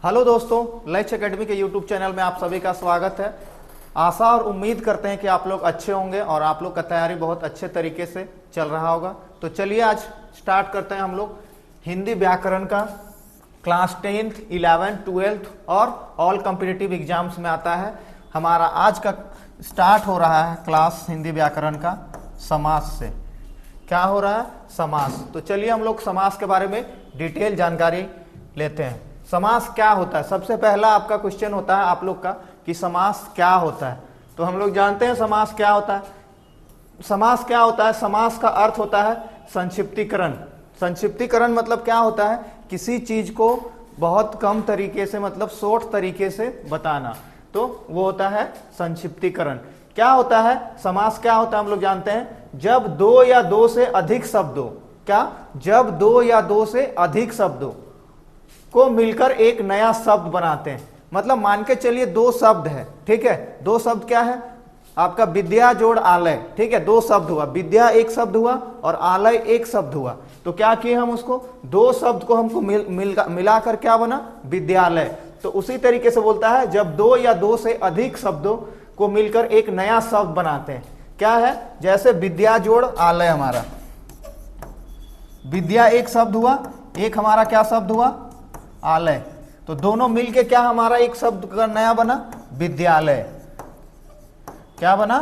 Hello दोस्तों, लक्ष्य academy के यूट्यूब चैनल में आप सभी का स्वागत है। आशा और उम्मीद करते हैं कि आप लोग अच्छे होंगे और आप लोग का तैयारी बहुत अच्छे तरीके से चल रहा होगा। तो चलिए आज स्टार्ट करते हैं हम लोग हिंदी व्याकरण का। क्लास 10th, 11th, 12th और ऑल कॉम्पिटिटिव एग्जाम्स में आता है। हमारा आज का स्टार्ट हो रहा है क्लास हिंदी व्याकरण का समास से। क्या हो रहा है? समास। तो चलिए हम लोग समास के बारे में डिटेल जानकारी लेते हैं। समास क्या होता है? सबसे पहला आपका क्वेश्चन होता है आप लोग का कि समास क्या होता है। तो हम लोग जानते हैं समास क्या होता है। समास क्या होता है? समास का अर्थ होता है संक्षिप्तीकरण। संक्षिप्तीकरण मतलब क्या होता है? किसी चीज को बहुत कम तरीके से, मतलब शॉर्ट तरीके से बताना, तो वो होता है संक्षिप्तीकरण। क्या होता है समास? क्या होता है हम लोग जानते हैं, जब दो या दो से अधिक शब्दों, क्या, जब दो या दो से अधिक शब्दों को मिलकर एक नया शब्द बनाते हैं। मतलब मान के चलिए दो शब्द है, ठीक है। दो शब्द क्या है आपका? विद्या जोड़ आलय, ठीक है। दो शब्द हुआ, विद्या एक शब्द हुआ और आलय एक शब्द हुआ। तो क्या किए हम उसको, दो शब्द को हमको मिलाकर क्या बना? विद्यालय। तो उसी तरीके से बोलता है जब दो या दो से अधिक शब्दों को मिलकर एक नया शब्द बनाते हैं। क्या है? जैसे विद्या जोड़ आलय, हमारा विद्या एक शब्द हुआ, एक हमारा क्या शब्द हुआ? आलय। तो दोनों मिलके क्या हमारा एक शब्द का नया बना? विद्यालय। क्या बना?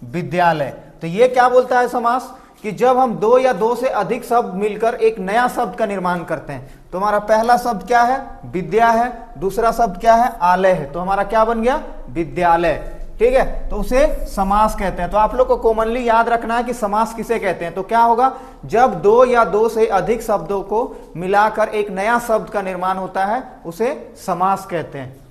विद्यालय। तो ये क्या बोलता है समास कि जब हम दो या दो से अधिक शब्द मिलकर एक नया शब्द का निर्माण करते हैं। तो हमारा पहला शब्द क्या है? विद्या है। दूसरा शब्द क्या है? आलय है। तो हमारा क्या बन गया? विद्यालय, ठीक है। तो उसे समास कहते हैं। तो आप लोग को कॉमनली याद रखना है कि समास किसे कहते हैं। तो क्या होगा? जब दो या दो से अधिक शब्दों को मिलाकर एक नया शब्द का निर्माण होता है, उसे समास कहते हैं।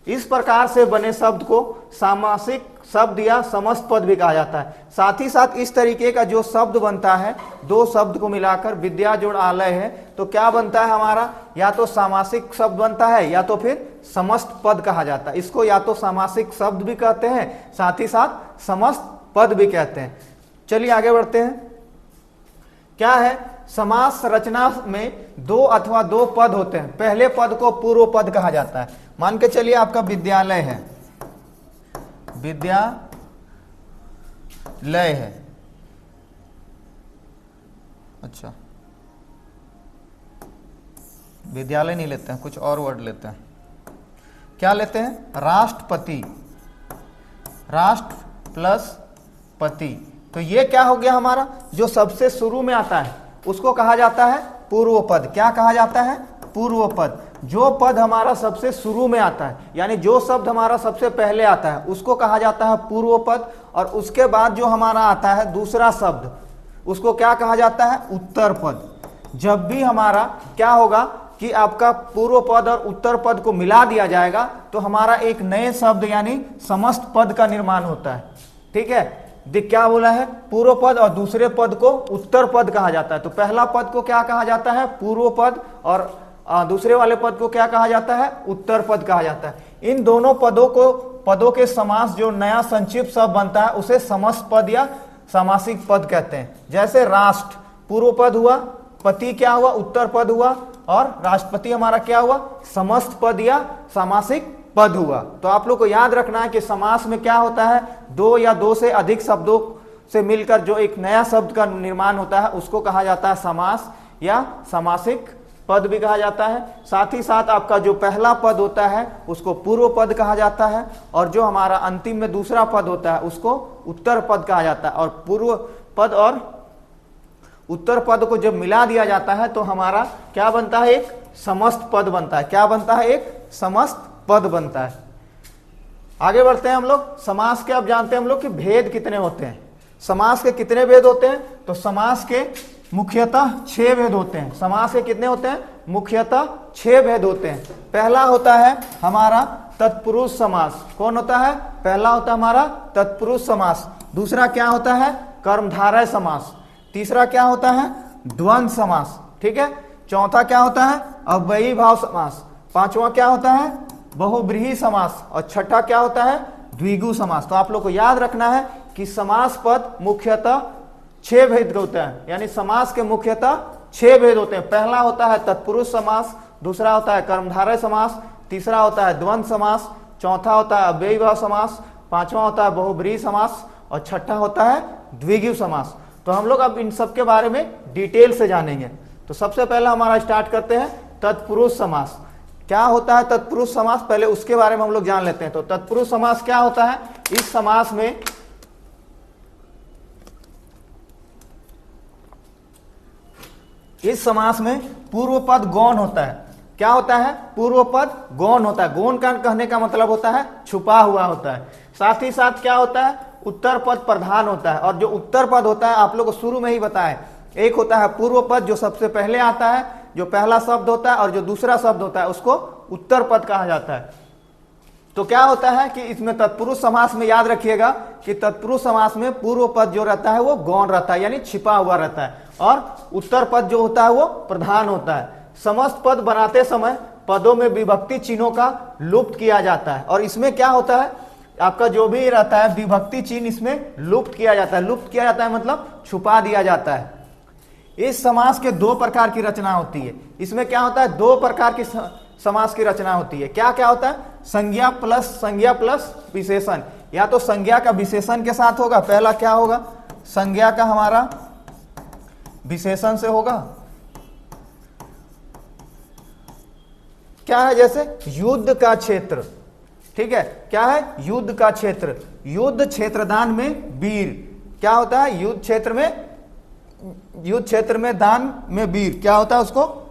इस प्रकार से बने शब्द को सामासिक शब्द या समस्त पद भी कहा जाता है। साथ ही साथ इस तरीके का जो शब्द बनता है, दो शब्द को मिलाकर विद्या जोड़ आलय है, तो क्या बनता है हमारा? या तो सामासिक शब्द बनता है या तो फिर समस्त पद कहा जाता है। इसको या तो सामासिक शब्द भी कहते हैं, साथ ही साथ समस्त पद भी कहते हैं। चलिए आगे बढ़ते हैं। क्या है? समास रचना में दो अथवा दो पद होते हैं। पहले पद को पूर्व पद कहा जाता है। मान के चलिए आपका विद्यालय है, विद्यालय है, अच्छा विद्यालय नहीं लेते हैं, कुछ और वर्ड लेते हैं। क्या लेते हैं? राष्ट्रपति, राष्ट्र प्लस पति। तो ये क्या हो गया हमारा? जो सबसे शुरू में आता है उसको कहा जाता है पूर्व पद। क्या कहा जाता है? पूर्व पद। जो पद हमारा सबसे शुरू में आता है, यानी जो शब्द हमारा सबसे पहले आता है, उसको कहा जाता है पूर्व पद। और उसके बाद जो हमारा आता है दूसरा शब्द, उसको क्या कहा जाता है? उत्तर पद। जब भी हमारा क्या होगा कि आपका पूर्व पद और उत्तर पद को मिला दिया जाएगा, तो हमारा एक नए शब्द यानी समस्त पद का निर्माण होता है, ठीक है। क्या बोला है? पूर्व पद और दूसरे पद को उत्तर पद कहा जाता है। तो पहला पद को क्या कहा जाता है? पूर्व पद। और दूसरे वाले पद को क्या कहा जाता है? उत्तर पद कहा जाता है। इन दोनों पदों के समास जो नया संक्षिप्त शब्द बनता है, उसे समस्त पद या सामासिक पद कहते हैं। जैसे राष्ट्र पूर्व पद हुआ, पति क्या हुआ? उत्तर पद हुआ, और राष्ट्रपति हमारा क्या हुआ? समस्त पद या सामासिक पद हुआ। तो आप लोग को याद रखना है कि समास में क्या होता है? दो या दो से अधिक शब्दों से मिलकर जो एक नया शब्द का निर्माण होता है, उसको कहा जाता है समास या सामासिक पद भी कहा जाता है। साथ ही साथ आपका जो पहला पद होता है उसको पूर्व पद कहा जाता है, और जो हमारा अंतिम में दूसरा पद होता है उसको उत्तर पद कहा जाता है। और पूर्व पद और उत्तर पद को जब मिला दिया जाता है तो हमारा क्या बनता है? एक समस्त पद बनता है। क्या बनता है? एक समस्त पद बनता है। आगे बढ़ते हैं हम लोग। समास के अब जानते हैं हम लोग कि भेद कितने होते हैं। समास के कितने भेद होते हैं? तो समास के मुख्यतः 6 भेद होते हैं। समास के कितने होते हैं? मुख्यतः 6 भेद होते हैं। पहला होता है हमारा तत्पुरुष समास। कौन होता है? पहला होता है हमारा तत्पुरुष समास। दूसरा क्या होता है? कर्मधारय समास। तीसरा क्या होता है? द्वंद्व समास, ठीक है। चौथा क्या होता है? अव्ययी भाव समास। पांचवा क्या होता है? बहुब्रीहि समास। और छठा क्या होता है? द्विगु समास। तो आप लोग को याद रखना है कि समास पद मुख्यतः 6 भेद होते हैं, यानी समास के मुख्यतः 6 भेद होते हैं। पहला होता है तत्पुरुष समास, दूसरा होता है कर्मधारय समास, तीसरा होता है द्वंद्व समास, चौथा होता है अव्ययीभाव समास, पांचवा होता है बहुब्रीहि समास और छठा होता है द्विगु समास। तो हम लोग अब इन सब के बारे में डिटेल से जानेंगे। तो सबसे पहले हमारा स्टार्ट करते हैं तत्पुरुष समास। क्या होता है तत्पुरुष समास, पहले उसके बारे में हम लोग जान लेते हैं। तो तत्पुरुष समास क्या होता है? इस समास में पूर्व पद गौण होता है। क्या होता है? पूर्व पद गौण होता है। गौण का कहने का मतलब होता है छुपा हुआ होता है। साथ ही साथ क्या होता है? उत्तर पद प्रधान होता है। और जो उत्तर पद होता है आप लोग को शुरू में ही बताया, एक होता है पूर्व पद जो सबसे पहले आता है, जो पहला शब्द होता है, और जो दूसरा शब्द होता है उसको उत्तर पद कहा जाता है। तो क्या होता है कि इसमें तत्पुरुष समास में याद रखिएगा कि तत्पुरुष समास में पूर्व पद जो रहता है वो गौण रहता है, यानी छिपा हुआ रहता है, और उत्तर पद जो होता है वो प्रधान होता है। समस्त पद बनाते समय पदों में विभक्ति चिन्हों का लुप्त किया जाता है। और इसमें क्या होता है, आपका जो भी रहता है विभक्ति चिन्ह इसमें लुप्त किया जाता है। लुप्त किया जाता है मतलब छुपा दिया जाता है। इस समास के दो प्रकार की रचना होती है। इसमें क्या होता है? दो प्रकार की समास की रचना होती है। क्या क्या होता है? संज्ञा प्लस विशेषण। या तो संज्ञा का विशेषण के साथ होगा, पहला क्या होगा? संज्ञा का हमारा विशेषण से होगा। क्या है? जैसे युद्ध का क्षेत्र, ठीक है, क्या है? युद्ध का क्षेत्र। युद्ध क्षेत्रदान में वीर। क्या होता है? युद्ध क्षेत्र में दान में वीर। क्या होता है? उसको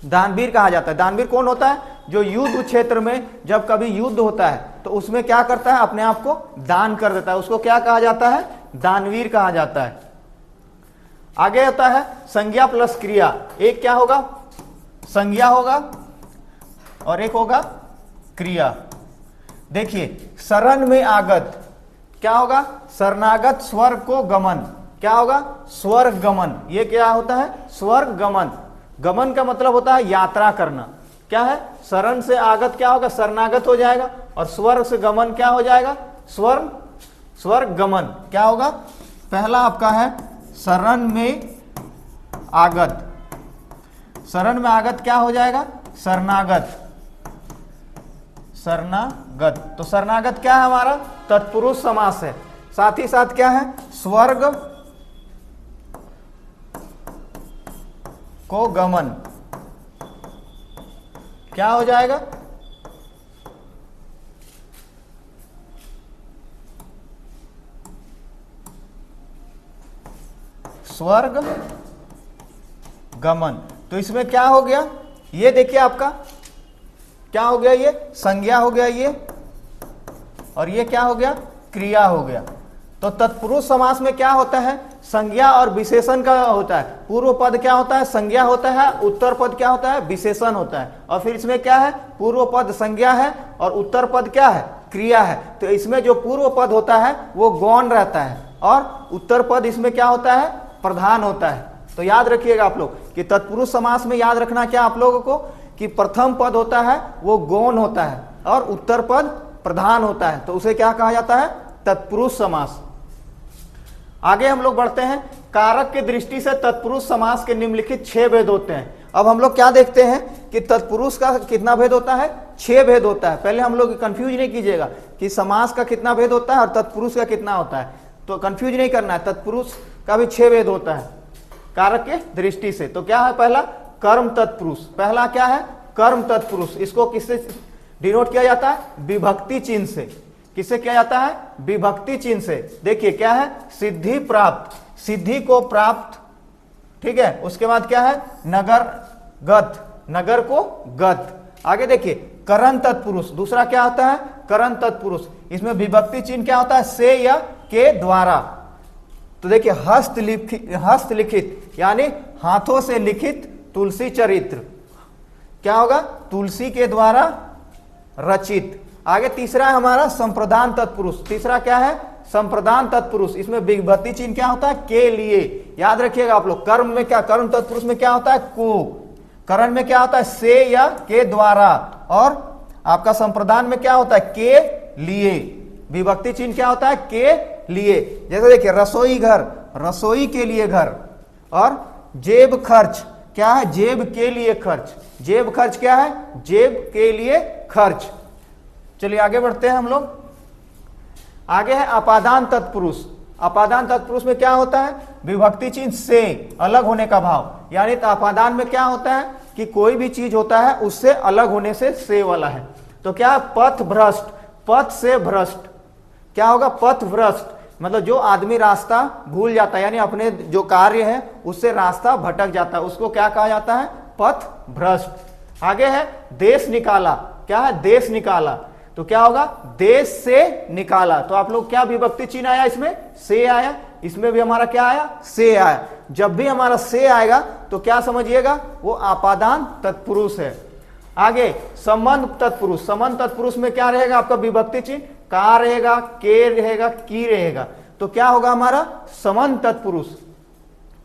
दानवीर कहा जाता है। दानवीर कौन होता है? जो युद्ध क्षेत्र में जब कभी युद्ध होता है तो उसमें क्या करता है? अपने आप को दान कर देता है। उसको क्या कहा जाता है? दानवीर कहा जाता है। आगे होता है संज्ञा प्लस क्रिया। एक क्या होगा? संज्ञा होगा और एक होगा क्रिया। देखिए शरण में आगत क्या होगा? शरणागत स्वर्ग को गमन। क्या होगा? स्वर्ग गमन। ये क्या होता है? स्वर्ग गमन। गमन का मतलब होता है यात्रा करना। क्या है? शरण से आगत क्या होगा? शरणागत हो जाएगा, और स्वर्ग से गमन क्या हो जाएगा? स्वर्ग गमन। क्या होगा? पहला आपका है शरण में आगत। शरण में आगत क्या हो जाएगा? शरणागत। तो शरणागत क्या है हमारा? तत्पुरुष समास है। साथ ही साथ क्या है? स्वर्ग को गमन। क्या हो जाएगा? स्वर्ग गमन। तो इसमें क्या हो गया? ये देखिए आपका क्या हो गया? ये संज्ञा हो गया ये, और ये क्या हो गया? क्रिया हो गया। तो तत्पुरुष समास में क्या होता है? संज्ञा और विशेषण का होता है। पूर्व पद क्या होता है? संज्ञा होता है। उत्तर पद क्या होता है? विशेषण होता है। और फिर इसमें क्या है? पूर्व पद संज्ञा है और उत्तर पद क्या है? क्रिया है। तो इसमें जो पूर्व पद होता है वो गौण रहता है, और उत्तर पद इसमें क्या होता है? प्रधान होता है। तो याद रखिएगा आप लोग कि तत्पुरुष समास में याद रखना क्या आप लोगों को, कि प्रथम पद होता है वो गौण होता है और उत्तर पद प्रधान होता है। तो उसे क्या कहा जाता है? तत्पुरुष समास। आगे हम लोग बढ़ते हैं। कारक की दृष्टि से तत्पुरुष समास के निम्नलिखित 6 भेद होते हैं। अब हम लोग क्या देखते हैं कि तत्पुरुष का कितना भेद होता है? 6 भेद होता है। पहले हम लोग कंफ्यूज नहीं कीजिएगा कि समास का कितना भेद होता है और तत्पुरुष का कितना होता है, तो कंफ्यूज नहीं करना है। तत्पुरुष का भी 6 भेद होता है कारक के दृष्टि से। तो क्या है? पहला कर्म तत्पुरुष। पहला क्या है? कर्म तत्पुरुष। इसको किससे डिनोट किया जाता है? विभक्ति चिन्ह से। किससे किया जाता है? विभक्ति चिन्ह से। देखिए क्या है? सिद्धि प्राप्त, सिद्धि को प्राप्त, ठीक है। उसके बाद क्या है? नगर गत, नगर को गत। आगे देखिए करण तत्पुरुष। दूसरा क्या होता है? करण तत्पुरुष। इसमें विभक्ति चिन्ह क्या होता है? से या के द्वारा। तो देखिए हस्तलिखित यानी हाथों से लिखित तुलसी चरित्र। क्या होगा? तुलसी के द्वारा रचित। आगे तीसरा है हमारा संप्रदान तत्पुरुष। तीसरा क्या है? संप्रदान तत्पुरुष। इसमें विभक्ति चिन्ह क्या होता है? के लिए। याद रखिएगा आप लोग, कर्म में क्या, कर्म तत्पुरुष में क्या होता है? को। करण में क्या होता है? से या के द्वारा। और आपका संप्रदान में क्या होता है? के लिए। विभक्ति चिन्ह क्या होता है? के लिए। जैसे देखिए रसोई घर, रसोई के लिए घर। और जेब खर्च क्या है, जेब के लिए खर्च। जेब खर्च क्या है, जेब के लिए खर्च। चलिए आगे बढ़ते हैं हम लोग। आगे है अपादान तत्पुरुष। अपादान तत्पुरुष में क्या होता है, विभक्ति चिन्ह से अलग होने का भाव। यानी अपादान में क्या होता है कि कोई भी चीज होता है उससे अलग होने से वाला है। तो क्या है, पथ भ्रष्ट, पथ से भ्रष्ट। क्या होगा, पथ भ्रष्ट मतलब जो आदमी रास्ता भूल जाता है, यानी अपने जो कार्य है उससे रास्ता भटक जाता है, उसको क्या कहा जाता है, पथ भ्रष्ट। आगे है देश निकाला। क्या है, देश निकाला। तो क्या होगा, देश से निकाला। तो आप लोग क्या विभक्ति चिन्ह आया, इसमें से आया, इसमें भी हमारा क्या आया, से आया। जब भी हमारा से आएगा तो क्या समझिएगा, वो आपादान तत्पुरुष है। आगे संबंध तत्पुरुष। संबंध तत्पुरुष में क्या रहेगा आपका विभक्ति चिन्ह, का रहेगा, के रहेगा, की रहेगा। तो क्या होगा हमारा संबंध तत्पुरुष।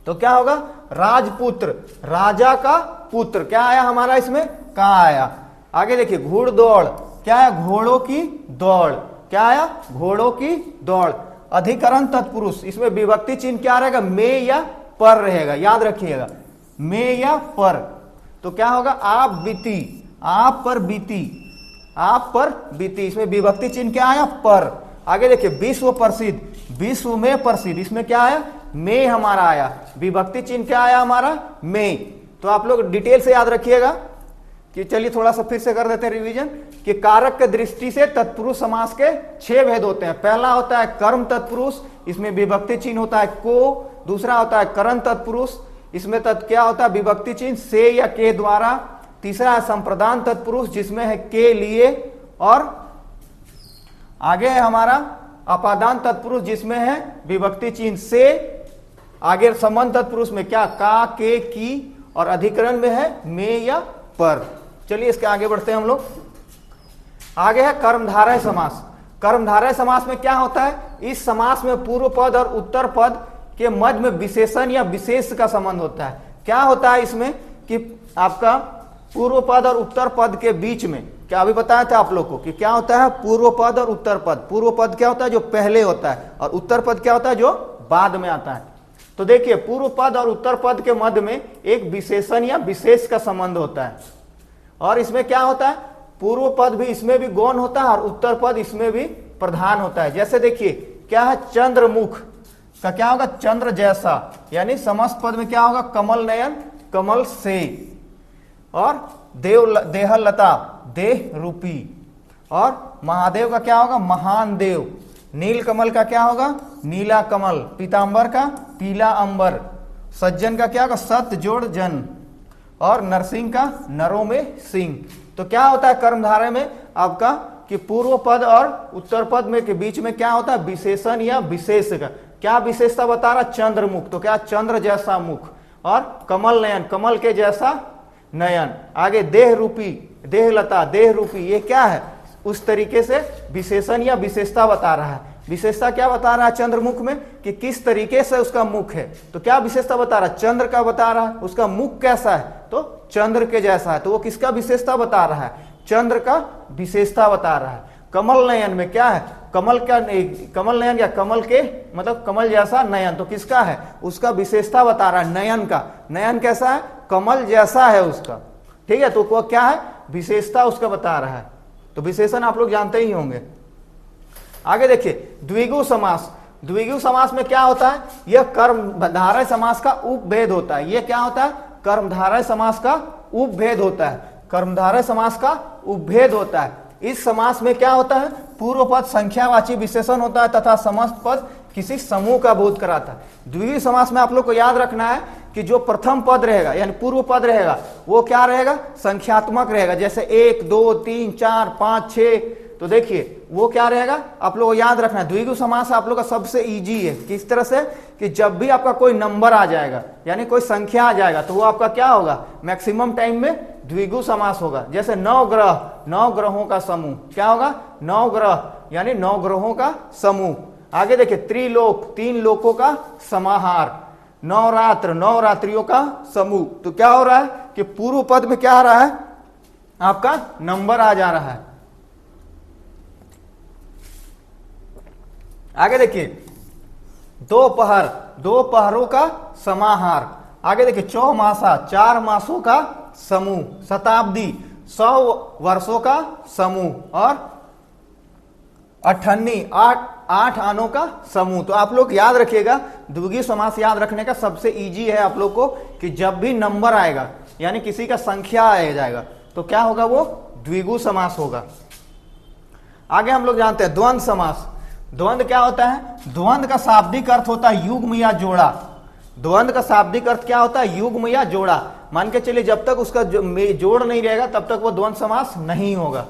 तो क्या होगा, राजपुत्र, राजा का पुत्र। क्या आया हमारा इसमें, का आया। आगे देखिए घुड़दौड़। क्या है, घोड़ों की दौड़। क्या आया, घोड़ों की दौड़। अधिकरण तत्पुरुष, इसमें विभक्ति चिन्ह क्या रहेगा, में या पर रहेगा, याद रखिएगा, में या पर। तो क्या होगा, आप बीती, आप पर बीती, आप पर बीती। इसमें विभक्ति चिन्ह क्या आया, पर। आगे देखिए विश्व प्रसिद्ध, विश्व में प्रसिद्ध। इसमें क्या आया, में हमारा आया। विभक्ति चिन्ह क्या आया हमारा, में। तो आप लोग डिटेल से याद रखिएगा कि चलिए थोड़ा सा फिर से कर देते हैं रिवीजन कि कारक के दृष्टि से तत्पुरुष समास के 6 भेद होते हैं। पहला होता है कर्म तत्पुरुष, इसमें विभक्ति चिन्ह होता है को। दूसरा होता है करण तत्पुरुष, इसमें क्या होता है, विभक्ति चिन्ह से या के द्वारा। तीसरा है संप्रदान तत्पुरुष, जिसमें है के लिए। और आगे है हमारा अपादान तत्पुरुष, जिसमें है विभक्ति चिन्ह से। आगे संबंध तत्पुरुष में क्या, का, के, की। और अधिकरण में है में या पर। चलिए इसके आगे बढ़ते हैं हम लोग। आगे है कर्मधारय समास। कर्मधारय समास में क्या होता है, इस समास में पूर्व पद और उत्तर पद के मध्य में विशेषण या विशेष का संबंध होता है। क्या होता है इसमें कि आपका पूर्व पद और उत्तर पद के बीच में, क्या अभी बताया था आप लोग को कि क्या होता है, पूर्व पद और उत्तर पद। पूर्व पद क्या होता है, जो पहले होता है, और उत्तर पद क्या होता है, जो बाद में आता है। तो देखिए पूर्व पद और उत्तर पद के मध्य में एक विशेषण या विशेष का संबंध होता है। और इसमें क्या होता है, पूर्व पद भी इसमें भी गौण होता है और उत्तर पद इसमें भी प्रधान होता है। जैसे देखिए क्या है, चंद्रमुख का क्या होगा, चंद्र जैसा। यानी समस्त पद में क्या होगा, कमल नयन, कमल से। और देहलता, देह रूपी। और महादेव का क्या होगा, महान देव। नील कमल का क्या होगा, नीला कमल। पीतांबर का पीला अंबर। सज्जन का क्या होगा, सत जोड़ जन। और नरसिंह का नरों में सिंह। तो क्या होता है कर्मधारय में आपका कि पूर्व पद और उत्तर पद में के बीच में क्या होता है, विशेषण या विशेष का। क्या विशेषता बता रहा, चंद्रमुख। तो क्या, चंद्र जैसा मुख। और कमल नयन, कमल के जैसा नयन। आगे देह रूपी, देहलता, देह रूपी। ये क्या है, उस तरीके से विशेषण या विशेषता बता रहा है। विशेषता क्या बता रहा है चंद्रमुख में कि किस तरीके से उसका मुख है। तो क्या विशेषता बता रहा है, चंद्र का बता रहा है। उसका मुख कैसा है, तो चंद्र के जैसा है। तो वो किसका विशेषता बता रहा है, चंद्र का विशेषता बता रहा है। कमल नयन में क्या है, कमल का, कमल नयन या कमल के मतलब कमल जैसा नयन। तो किसका है, उसका विशेषता बता रहा है, नयन का। नयन कैसा है, कमल जैसा है उसका। ठीक है, तो वो क्या है, विशेषता उसका बता रहा है। तो विशेषण आप लोग जानते ही होंगे। आगे देखिए द्विगु समास। द्विगु समास में क्या होता है, यह कर्मधारय समास का उपभेद होता है। यह क्या होता है, कर्मधारय समास का उपभेद होता है। कर्मधारय समास का उपभेद होता है। इस समास में क्या होता है, पूर्व पद संख्यावाची विशेषण होता है तथा समस्त पद किसी समूह का बोध कराता है। द्विगु समास में आप लोग को याद रखना है कि जो प्रथम पद रहेगा यानी पूर्व पद रहेगा वो क्या रहेगा, संख्यात्मक रहेगा। जैसे 1 2 3 4 5 6। तो देखिए वो क्या रहेगा, आप लोग को याद रखना है। द्विगु समास आप लोग का सबसे इजी है। किस तरह से कि जब भी आपका कोई नंबर आ जाएगा यानी कोई संख्या आ जाएगा तो वो आपका क्या होगा, मैक्सिमम टाइम में द्विगु समास होगा। जैसे 9 ग्रह, 9 ग्रहों का समूह। क्या होगा, 9 ग्रह यानी 9 ग्रहों का समूह। आगे देखिए त्रिलोक, 3 लोकों का समाहार। नवरात्र, 9 रात्रियों का समूह। तो क्या हो रहा है कि पूर्व पद में क्या आ रहा है, आपका नंबर आ जा रहा है। आगे देखिए दोपहर, 2 पहरों का समाहार। आगे देखिए चौमासा, 4 मासों का समूह। शताब्दी, 100 वर्षों का समूह। और अठन्नी, 8 आनों का समूह। तो आप लोग याद रखिएगा, द्विगु समास याद रखने का सबसे इजी है आप लोग को कि जब भी नंबर आएगा यानी किसी का संख्या आ जाएगा तो क्या होगा, वो द्विगु समास होगा। आगे हम लोग जानते हैं द्वंद्व समास। द्वंद्व क्या होता है? द्वंद्व का शाब्दिक अर्थ होता है युग्म या जोड़ा। द्वंद्व का शाब्दिक अर्थ क्या होता है? युग्म या जोड़ा। मान के चलिए जब तक उसका जोड़ नहीं रहेगा तब तक वो द्वंद्व समास नहीं होगा।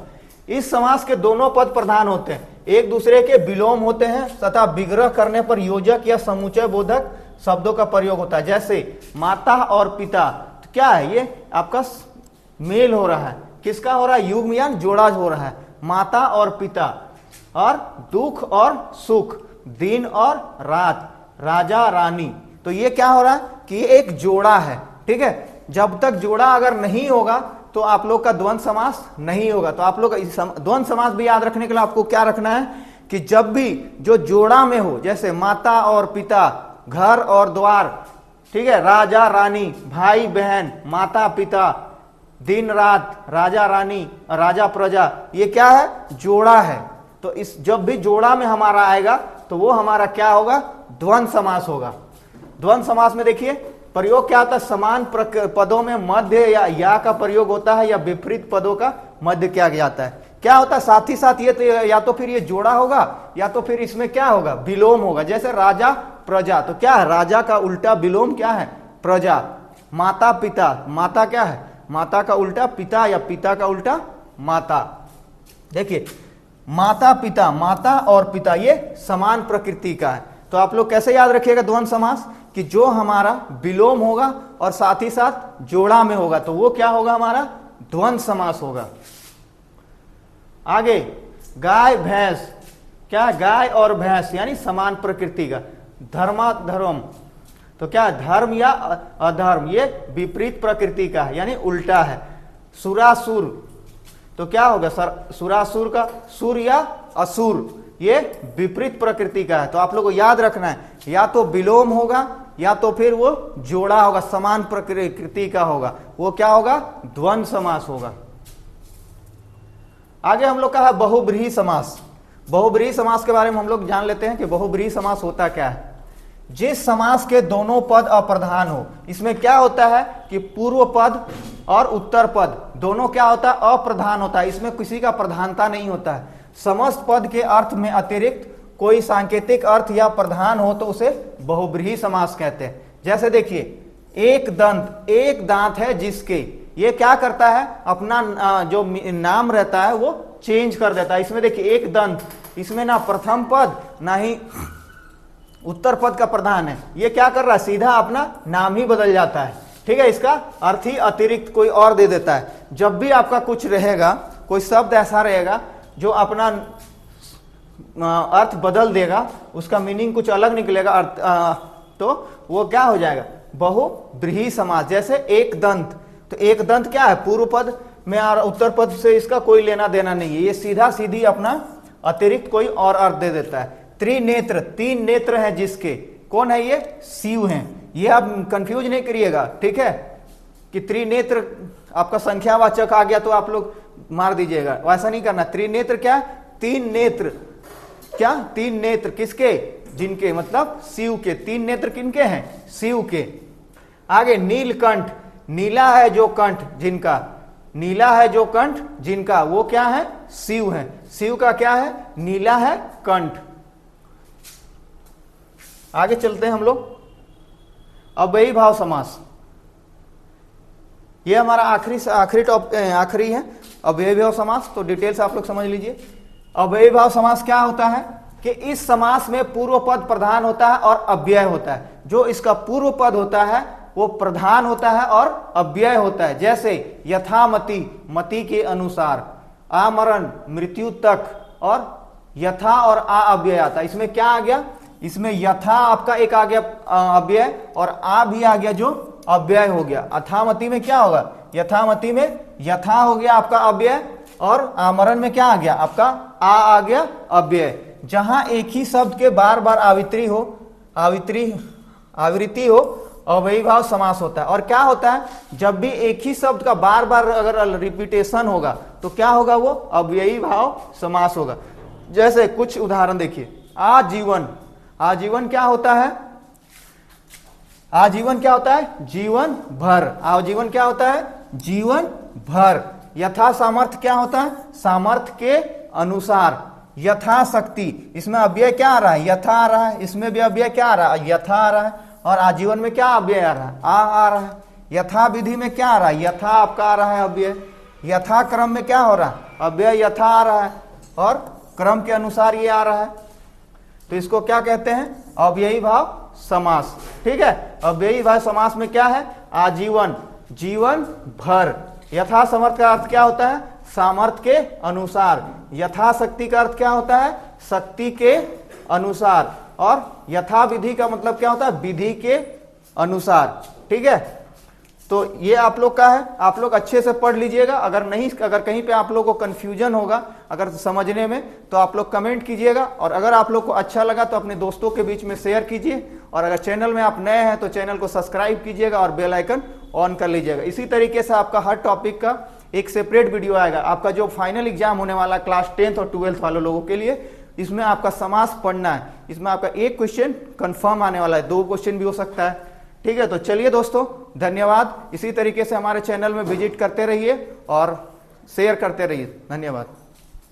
इस समास के दोनों पद प्रधान होते हैं, एक दूसरे के विलोम होते हैं तथा विग्रह करने पर योजक या समुच्चय बोधक शब्दों का प्रयोग होता है। जैसे माता और पिता, तो क्या है ये आपका मेल हो रहा है, किसका हो रहा है? युग्म या जोड़ा हो रहा है। माता और पिता। और दुख और सुख, दिन और रात, राजा रानी, तो ये क्या हो रहा है कि ये एक जोड़ा है। ठीक है, जब तक जोड़ा अगर नहीं होगा तो आप लोग का द्वंद्व समास नहीं होगा। तो आप लोग द्वंद्व समास भी याद रखने के लिए आपको क्या रखना है कि जब भी जो जोड़ा में हो, जैसे माता और पिता, घर और द्वार, ठीक है, राजा रानी, भाई बहन, माता पिता, दिन रात, राजा रानी, राजा प्रजा, ये क्या है? जोड़ा है। तो इस जब भी जोड़ा में हमारा आएगा तो वो हमारा क्या होगा? द्वंद्व समास होगा। द्वंद्व समास में देखिए प्रयोग क्या होता है? समान पदों में मध्य या का प्रयोग होता है या विपरीत पदों का मध्य किया जाता है। क्या होता है? साथ ही साथ ये तो या तो फिर ये जोड़ा होगा या तो फिर इसमें क्या होगा? विलोम होगा। जैसे राजा प्रजा, तो क्या है? राजा का उल्टा विलोम क्या है? प्रजा। माता पिता, माता क्या है? माता का उल्टा पिता या पिता का उल्टा माता। देखिए माता पिता, माता और पिता ये समान प्रकृति का है। तो आप लोग कैसे याद रखिएगा द्वंद्व समास कि जो हमारा विलोम होगा और साथ ही साथ जोड़ा में होगा तो वो क्या होगा? हमारा द्वंद्व समास होगा। आगे गाय भैंस, क्या? गाय और भैंस यानी समान प्रकृति का। धर्माधर्म, तो क्या? धर्म या अधर्म, ये विपरीत प्रकृति का है यानी उल्टा है। सुरासुर, तो क्या होगा? सुरासुर का सुर या असुर, ये विपरीत प्रकृति का है। तो आप लोगों को याद रखना है या तो विलोम होगा या तो फिर वो जोड़ा होगा, समान प्रकृति का होगा, वो क्या होगा? द्वंद्व समास होगा। आगे हम लोग का है बहुब्रीहि समास। बहुब्रीहि समास के बारे में हम लोग जान लेते हैं कि बहुब्रीहि समास होता क्या है। जिस समास के दोनों पद अप्रधान हो, इसमें क्या होता है कि पूर्व पद और उत्तर पद दोनों क्या होता है? अप्रधान होता है। इसमें किसी का प्रधानता नहीं होता है। समस्त पद के अर्थ में अतिरिक्त कोई सांकेतिक अर्थ या प्रधान हो तो उसे बहुब्रीहि समास कहते हैं। जैसे देखिए एक दंत, एक दांत है जिसके, ये क्या करता है? अपना जो नाम रहता है वो चेंज कर देता है। इसमें देखिए एक दंत, इसमें ना प्रथम पद ना ही उत्तर पद का प्रधान है, ये क्या कर रहा है? सीधा अपना नाम ही बदल जाता है। ठीक है, इसका अर्थ ही अतिरिक्त कोई और दे देता है। जब भी आपका कुछ रहेगा, कोई शब्द ऐसा रहेगा जो अपना अर्थ बदल देगा, उसका मीनिंग कुछ अलग निकलेगा अर्थ, तो वो क्या हो जाएगा? बहुब्रीहि समास। जैसे एक दंत, तो एक दंत क्या है? पूर्व पद में और उत्तर पद से इसका कोई लेना देना नहीं है, ये सीधा सीधी अपना अतिरिक्त कोई और अर्थ दे देता है। त्रिनेत्र, 3 नेत्र हैं जिसके, कौन है ये? शिव हैं। ये आप कंफ्यूज नहीं करिएगा, ठीक है, कि त्रिनेत्र आपका संख्यावाचक आ गया तो आप लोग मार दीजिएगा, वैसा नहीं करना। त्रिनेत्र क्या? 3 नेत्र। क्या? 3 नेत्र किसके? जिनके, मतलब शिव के। 3 नेत्र किनके हैं? शिव के। आगे नीलकंठ, नीला है जो कंठ जिनका, नीला है जो कंठ जिनका, वो क्या है? शिव है। शिव का क्या है? नीला है कंठ। आगे चलते हैं हम लोग। अव्ययी भाव समास, ये हमारा आखिरी है अव्ययी भाव समास। तो डिटेल से आप लोग समझ लीजिए। अव्ययी भाव समास क्या होता है कि इस समास में पूर्व पद प्रधान होता है और अव्यय होता है। जो इसका पूर्व पद होता है वो प्रधान होता है और अव्यय होता है। जैसे यथामति, मति के अनुसार, आमरण, मृत्यु तक, और यथा और आ अव्यय आता है। इसमें क्या आ गया? इसमें यथा आपका एक आ गया अव्यय और आ भी आ गया जो अव्यय हो गया। अथामति में क्या होगा? यथामति में यथा हो गया आपका अव्यय और आमरण में क्या आ गया? आपका आ गया अव्यय। जहां एक ही शब्द के बार बार आवृत्ति हो अव्ययी भाव समास होता है। और क्या होता है, जब भी एक ही शब्द का बार बार अगर रिपीटेशन होगा तो क्या होगा, वो अव्ययी भाव समास होगा। जैसे कुछ उदाहरण देखिए, आजीवन, आजीवन क्या होता है, आजीवन क्या होता है, जीवन भर। आजीवन क्या होता है, जीवन भर। यथा सामर्थ्य क्या होता है, सामर्थ्य के अनुसार। यथाशक्ति, इसमें अव्यय क्या आ रहा है, यथा आ रहा है, इसमें भी अव्यय क्या आ रहा है, यथा आ रहा है। और आजीवन में क्या अव्यय आ रहा है, आ रहा है। यथा विधि में क्या आ रहा है, यथा आपका आ रहा है अव्यय। यथा क्रम में क्या हो रहा है, अव्यय यथा आ रहा है और क्रम के अनुसार ये आ रहा है। तो इसको क्या कहते हैं, अव्ययी भाव समास। ठीक है, अव्ययी भाव समास में क्या है, आजीवन, जीवन भर। यथा समर्थ का अर्थ क्या होता है, सामर्थ्य के अनुसार। यथाशक्ति का अर्थ क्या होता है, शक्ति के अनुसार। और यथा विधि का मतलब क्या होता है, विधि के अनुसार। ठीक है, तो ये आप लोग का है, आप लोग अच्छे से पढ़ लीजिएगा। अगर कहीं पे आप लोग को कंफ्यूजन होगा अगर समझने में, तो आप लोग कमेंट कीजिएगा। और अगर आप लोग को अच्छा लगा तो अपने दोस्तों के बीच में शेयर कीजिए। और अगर चैनल में आप नए हैं तो चैनल को सब्सक्राइब कीजिएगा और बेल आइकन ऑन कर लीजिएगा। इसी तरीके से आपका हर टॉपिक का एक सेपरेट वीडियो आएगा। आपका जो फाइनल एग्जाम होने वाला क्लास 10th और 12th वाले लोगों के लिए, इसमें आपका समास पढ़ना है। इसमें आपका एक क्वेश्चन कंफर्म आने वाला है, 2 क्वेश्चन भी हो सकता है। ठीक है, तो चलिए दोस्तों, धन्यवाद। इसी तरीके से हमारे चैनल में विजिट करते रहिए और शेयर करते रहिए। धन्यवाद।